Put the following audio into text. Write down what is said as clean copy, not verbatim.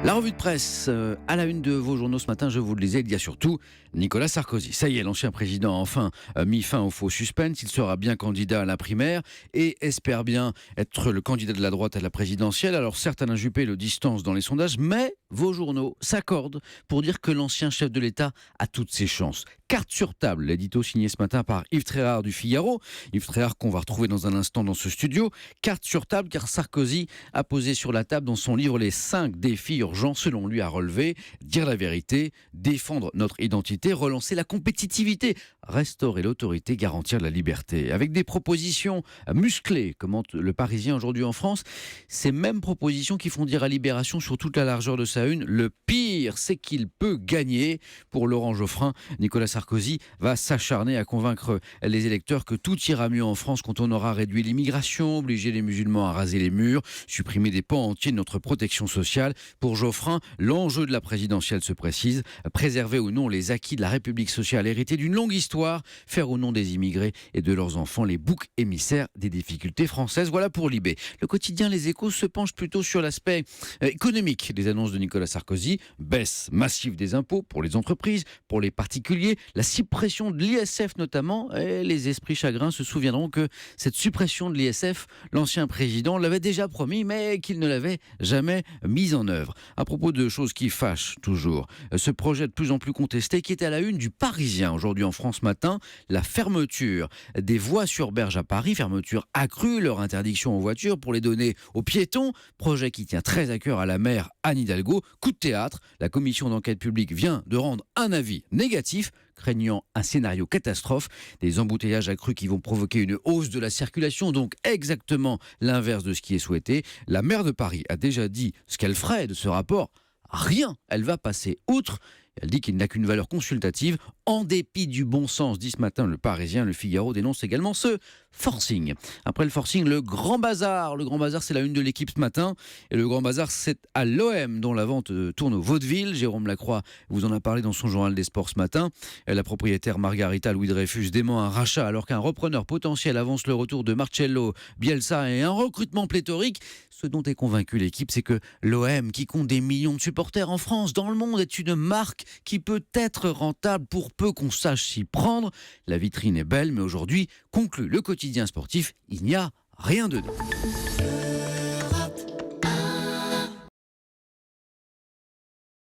La revue de presse, à la une de vos journaux ce matin, je vous le disais, il y a surtout Nicolas Sarkozy. Ça y est, l'ancien président a enfin mis fin au faux suspense. Il sera bien candidat à la primaire et espère bien être le candidat de la droite à la présidentielle. Alors certes, Alain Juppé le distance dans les sondages, mais vos journaux s'accordent pour dire que l'ancien chef de l'État a toutes ses chances. Carte sur table, l'édito signé ce matin par Yves Tréhard du Figaro. Yves Tréhard qu'on va retrouver dans un instant dans ce studio. Carte sur table car Sarkozy a posé sur la table dans son livre les 5 défis urgents selon lui à relever. Dire la vérité, défendre notre identité, relancer la compétitivité, restaurer l'autorité, garantir la liberté. Avec des propositions musclées, commente le Parisien aujourd'hui en France, ces mêmes propositions qui font dire à Libération sur toute la largeur de sa une, le pire c'est qu'il peut gagner. Pour Laurent Geoffrin, Nicolas Sarkozy va s'acharner à convaincre les électeurs que tout ira mieux en France quand on aura réduit l'immigration, obligé les musulmans à raser les murs, supprimer des pans entiers de notre protection sociale. Pour Geoffrin, l'enjeu de la présidentielle se précise, préserver ou non les acquis de la République sociale héritée d'une longue histoire, faire ou non des immigrés et de leurs enfants les boucs émissaires des difficultés françaises. Voilà pour Libé. Le quotidien Les Échos se penche plutôt sur l'aspect économique des annonces de Nicolas Sarkozy. Baisse massive des impôts pour les entreprises, pour les particuliers, la suppression de l'ISF notamment. Et les esprits chagrins se souviendront que cette suppression de l'ISF, l'ancien président l'avait déjà promis, mais qu'il ne l'avait jamais mise en œuvre. À propos de choses qui fâchent toujours, ce projet de plus en plus contesté qui est à la une du Parisien aujourd'hui en France Matin, la fermeture des voies sur berge à Paris, fermeture accrue, leur interdiction aux voitures pour les donner aux piétons, projet qui tient très à cœur à la maire Anne Hidalgo. Coup de théâtre, la commission d'enquête publique vient de rendre un avis négatif, craignant un scénario catastrophe, des embouteillages accrus qui vont provoquer une hausse de la circulation, donc exactement l'inverse de ce qui est souhaité. La maire de Paris a déjà dit ce qu'elle ferait de ce rapport. Rien, elle va passer outre. Elle dit qu'il n'a qu'une valeur consultative. En dépit du bon sens, dit ce matin le Parisien, le Figaro dénonce également ce forcing. Après le forcing, le grand bazar. Le grand bazar, c'est la une de l'équipe ce matin. Et le grand bazar, c'est à l'OM dont la vente tourne au vaudeville. Jérôme Lacroix vous en a parlé dans son journal des sports ce matin. La propriétaire Margarita Louis-Dreyfus dément un rachat alors qu'un repreneur potentiel avance le retour de Marcello Bielsa et un recrutement pléthorique. Ce dont est convaincue l'équipe, c'est que l'OM, qui compte des millions de supporters en France, dans le monde, est une marque qui peut être rentable pour peu qu'on sache s'y prendre. La vitrine est belle, mais aujourd'hui, conclut le quotidien sportif, il n'y a rien dedans.